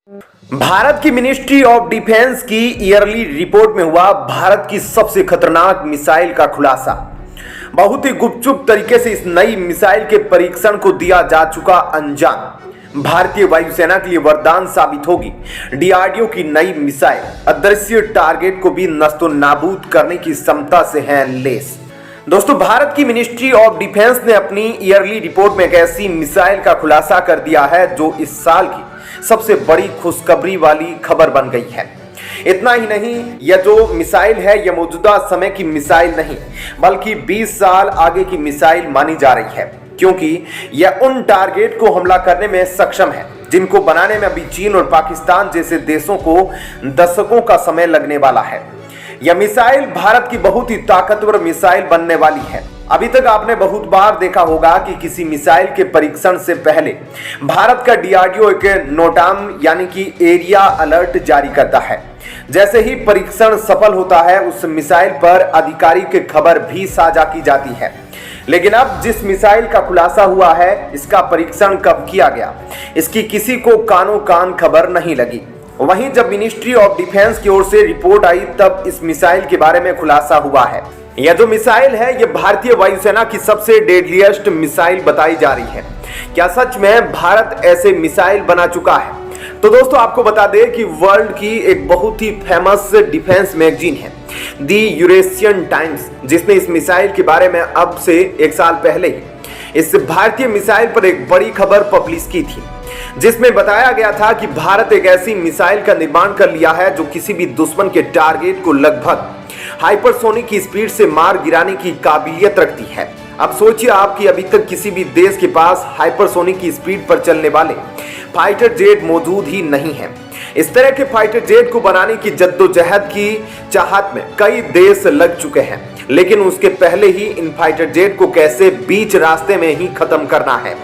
भारत की ministry of defence की yearly report में हुआ भारत की सबसे खतरनाक मिसाइल का खुलासा। बहुत ही गुपचुप तरीके से इस नई मिसाइल के परीक्षण को दिया जा चुका अंजाम। भारतीय वायुसेना के लिए वरदान साबित होगी डीआरडीओ की नई मिसाइल। अदृश्य टारगेट को भी नस्तो नाबूद करने की क्षमता से है लैस। दोस्तों, भारत की मिनिस्ट्री ऑफ डिफेंस ने अपनी ईयरली रिपोर्ट में एक ऐसी मिसाइल का खुलासा कर दिया है जो इस साल की सबसे बड़ी खुशखबरी वाली खबर बन गई है। इतना ही नहीं, यह जो मिसाइल है यह मौजूदा समय की मिसाइल नहीं बल्कि 20 साल आगे की मिसाइल मानी जा रही है, क्योंकि यह उन टारगेट को हमला करने में सक्षम है जिनको बनाने में अभी चीन और पाकिस्तान जैसे देशों को दशकों का समय लगने वाला है। यह मिसाइल भारत की बहुत ही ताकतवर मिसाइल बनने वाली है। अभी तक आपने बहुत बार देखा होगा कि किसी मिसाइल के परीक्षण से पहले भारत का डीआरडीओ एक नोटाम यानी कि एरिया अलर्ट जारी करता है। जैसे ही परीक्षण सफल होता है उस मिसाइल पर आधिकारिक खबर भी साझा की जाती है। लेकिन अब जिस मिसाइल का खुलासा हुआ है, इसका परीक्षण कब किया गया, इसकी किसी को कानो कान खबर नहीं लगी। वहीं जब मिनिस्ट्री ऑफ डिफेंस की ओर से रिपोर्ट आई तब इस मिसाइल के बारे में खुलासा हुआ है। यह जो मिसाइल है यह भारतीय वायुसेना की सबसे डेडलिएस्ट मिसाइल बताई जा रही है। क्या सच में भारत ऐसे मिसाइल बना चुका है? तो दोस्तों, आपको बता दें कि वर्ल्ड की एक बहुत ही फेमस डिफेंस मैगजीन है दी यूरेशियन टाइम्स, जिसने इस मिसाइल के बारे में अब से एक साल पहले ही इस भारतीय मिसाइल पर एक बड़ी खबर पब्लिश की थी, जिसमें बताया गया था कि भारत एक ऐसी मिसाइल का निर्माण कर लिया है जो किसी भी दुश्मन के टारगेट को लगभग हाइपरसोनिक की स्पीड से मार गिराने की काबिलियत रखती है। अब सोचिए आप कि अभी तक किसी भी देश के पास हाइपरसोनिक की स्पीड पर चलने वाले फाइटर जेट मौजूद ही नहीं है। इस तरह के फाइटर जेट को बनाने की जद्दोजहद की चाहत में कई देश लग चुके हैं, लेकिन उसके पहले ही इन फाइटर जेट को कैसे बीच रास्ते में ही खत्म करना है,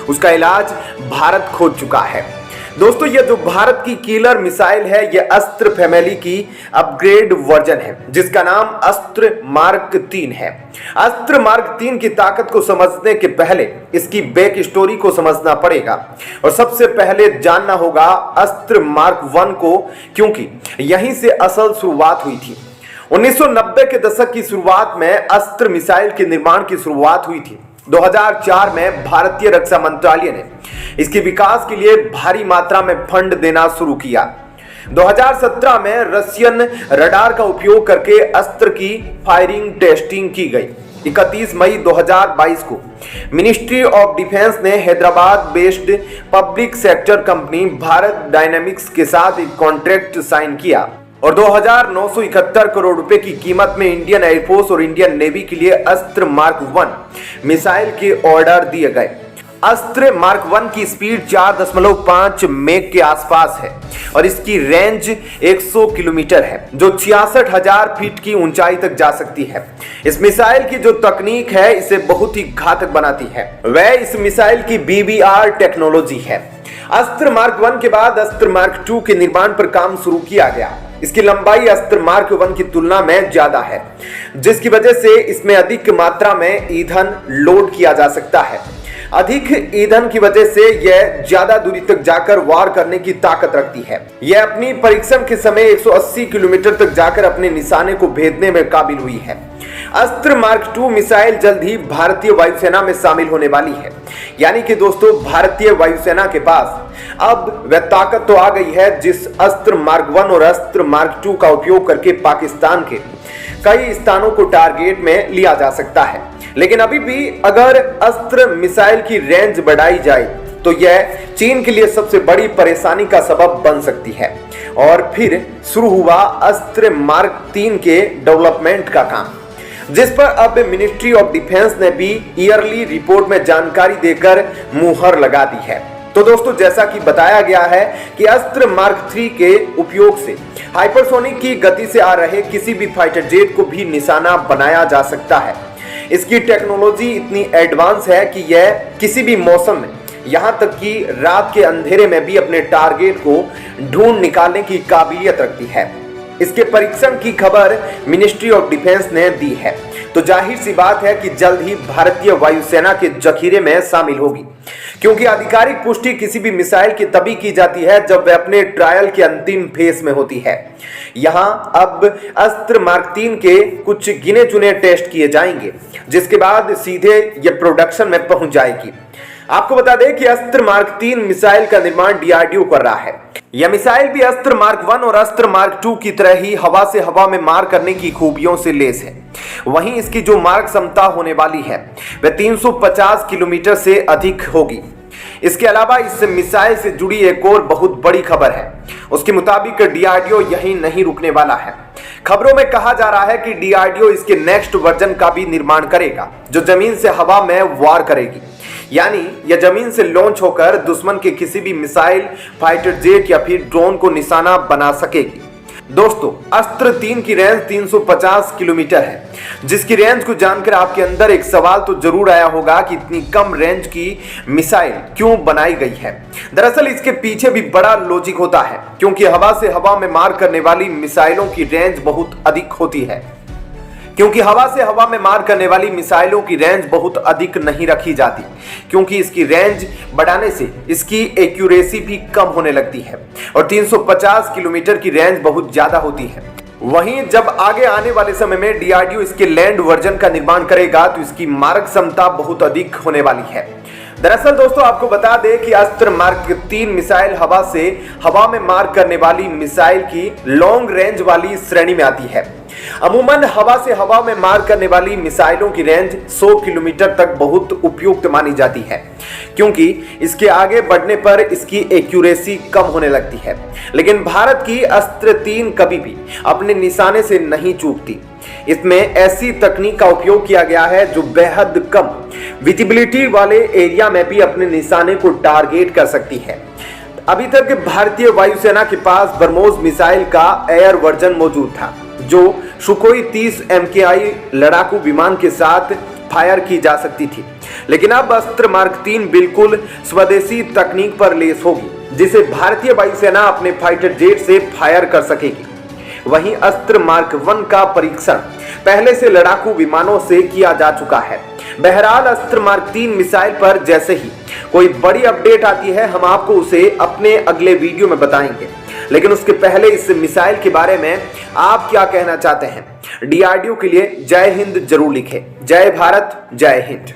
उसका इलाज भारत खोज चुका है। दोस्तों, यह जो भारत की किलर मिसाइल है यह अस्त्र फैमिली की अपग्रेड वर्जन है, जिसका नाम अस्त्र मार्क 3 है। अस्त्र मार्क 3 की ताकत को समझने के पहले इसकी बैक स्टोरी को समझना पड़ेगा और सबसे पहले जानना होगा अस्त्र मार्क 1 को, क्योंकि यहीं से असल शुरुआत हुई थी। 1990 के दशक की शुरुआत में अस्त्र मिसाइल के निर्माण की शुरुआत हुई थी। 2004 में भारतीय रक्षा मंत्रालय ने इसके विकास के लिए भारी मात्रा में फंड देना शुरू किया। 2017 में रशियन रडार का उपयोग करके अस्त्र की फायरिंग टेस्टिंग की गई। 31 मई 2022 को मिनिस्ट्री ऑफ डिफेंस ने Hyderabad based public sector company Bharat dynamics के साथ एक कॉन्ट्रैक्ट साइन किया और 2,971 करोड़ रुपए की कीमत में इंडियन एयरफोर्स और इंडियन नेवी के लिए अस्त्र मार्क 1 मिसाइल के ऑर्डर दिए गए। अस्त्र मार्क 1 की स्पीड 4.5 मैक के आसपास है और इसकी रेंज 100 किलोमीटर है, जो 66,000 फीट की ऊंचाई तक जा सकती है। इस मिसाइल की जो तकनीक है इसे बहुत ही घातक बनाती है, वह इस मिसाइल की BBR टेक्नोलॉजी है। अस्त्र मार्क 1 के बाद अस्त्र मार्क 2 के निर्माण पर काम शुरू किया गया। इसकी लंबाई अस्त्र मार्क 1 की तुलना में ज्यादा है, जिसकी वजह से इसमें अधिक मात्रा में ईंधन लोड किया जा सकता है। अधिक ईंधन की वजह से यह ज्यादा दूरी तक जाकर वार करने की ताकत रखती है। यह अपनी परीक्षण के समय 180 किलोमीटर तक जाकर अपने निशाने को भेदने में काबिल हुई है। अस्त्र मार्क 2 मिसाइल जल्द ही भारतीय वायुसेना में शामिल होने वाली है। यानी कि दोस्तों, भारतीय वायुसेना के पास अब वह ताकत तो आ गई है जिस अस्त्र मार्क 1 और अस्त्र मार्क 2 का उपयोग करके पाकिस्तान के कई स्थानों को टारगेट में लिया जा सकता है। लेकिन अभी भी अगर अस्त्र मिसाइल की रेंज बढ़ाई जाए तो यह चीन के लिए सबसे बड़ी परेशानी का सबब बन सकती है। और फिर शुरू हुआ अस्त्र मार्क 3 के डेवलपमेंट का काम, जिस पर अब मिनिस्ट्री ऑफ डिफेंस ने भी ईयरली रिपोर्ट में जानकारी देकर मुहर लगा दी है। तो दोस्तों, जैसा कि बताया गया है कि अस्त्र मार्क 3 के उपयोग से हाइपरसोनिक की गति से आ रहे किसी भी फाइटर जेट को भी निशाना बनाया जा सकता है। इसकी टेक्नोलॉजी इतनी एडवांस है कि यह किसी भी मौसम में, यहाँ तक कि रात के अंधेरे में भी अपने टारगेट को ढूंढ निकालने की काबिलियत रखती है। इसके परीक्षण की खबर मिनिस्ट्री ऑफ डिफेंस ने दी है। तो जाहिर सी बात है कि जल्द ही भारतीय वायुसेना के जखीरे में शामिल होगी, क्योंकि आधिकारिक पुष्टि किसी भी मिसाइल की तभी की जाती है जब वह अपने ट्रायल के अंतिम फेज में होती है। यहां अब अस्त्र मार्क 3 के कुछ गिने चुने टेस्ट किए जाएंगे, जिसके बाद सीधे ये प्रोडक्शन में पहुंच जाएगी। आपको बता दें कि अस्त्र मार्क 3 मिसाइल का निर्माण डीआरडीओ कर रहा है। यह मिसाइल भी अस्त्र मार्क 1 और अस्त्र मार्क 2 की तरह ही हवा से हवा में मार करने की खूबियों से लैस है। वहीं इसकी जो मारक क्षमता होने वाली है वह 350 किलोमीटर से अधिक होगी। इसके अलावा इस मिसाइल से जुड़ी एक और बहुत बड़ी खबर है। उसके मुताबिक डीआरडीओ यही नहीं रुकने वाला है। खबरों में कहा जा रहा है कि डीआरडीओ इसके नेक्स्ट वर्जन का भी निर्माण करेगा, जो जमीन से हवा में वार करेगी, यानी यह जमीन से लॉन्च होकर दुश्मन के किसी भी मिसाइल, फाइटर जेट या फिर ड्रोन को निशाना बना सकेगी। दोस्तों, अस्त्र 3 की रेंज 350 किलोमीटर है, जिसकी रेंज को जानकर आपके अंदर एक सवाल तो जरूर आया होगा कि इतनी कम रेंज की मिसाइल क्यों बनाई गई है। दरअसल इसके पीछे भी बड़ा लॉजिक होता है, क्योंकि हवा से हवा में मार करने वाली मिसाइलों की रेंज बहुत अधिक होती है। क्योंकि हवा से हवा में मार करने वाली मिसाइलों की रेंज बहुत अधिक नहीं रखी जाती, क्योंकि इसकी रेंज बढ़ाने से इसकी एक्यूरेसी भी कम होने लगती है और 350 किलोमीटर की रेंज बहुत ज्यादा होती है। वहीं जब आगे आने वाले समय में डीआरडीओ इसके लैंड वर्जन का निर्माण करेगा तो इसकी मारक क्षमता बहुत अधिक होने वाली है। दरअसल दोस्तों, आपको बता दें कि अस्त्र मार्क 3 मिसाइल हवा से हवा में मार करने वाली मिसाइल की लॉन्ग रेंज वाली श्रेणी में आती है। अमूमन हवा से हवा में मार करने वाली मिसाइलों की रेंज 100 किलोमीटर तक बहुत उपयुक्त मानी जाती है, क्योंकि इसके आगे बढ़ने पर इसकी एक्यूरेसी कम होने लगती है। लेकिन भारत की अस्त्र 3 कभी भी अपने निशाने से नहीं चूकती। इसमें ऐसी तकनीक का उपयोग किया गया है जो बेहद कम विजिबिलिटी वाले एरिया में भी अपने निशाने को टारगेट कर सकती है। अभी तक भारतीय वायुसेना के पास ब्रह्मोस मिसाइल का एयर वर्जन मौजूद था, जो सुखोई 30 MKI लड़ाकू विमान के साथ फायर की जा सकती थी। लेकिन अब अस्त्र मार्क 3 बिल्कुल स्वदेशी तकनीक पर लेस होगी, जिसे भारतीय वायुसेना अपने फाइटर जेट से फायर कर सकेगी। वहीं अस्त्र मार्क 1 का परीक्षण पहले से लड़ाकू विमानों से किया जा चुका है। बहरहाल अस्त्र मार्क 3 मिसाइल पर जैसे ही कोई बड़ी अपडेट आती है, हम आपको उसे अपने अगले वीडियो में बताएंगे। लेकिन उसके पहले इस मिसाइल के बारे में आप क्या कहना चाहते हैं? डीआरडीओ के लिए जय हिंद जरूर लिखें। जय भारत, जय हिंद।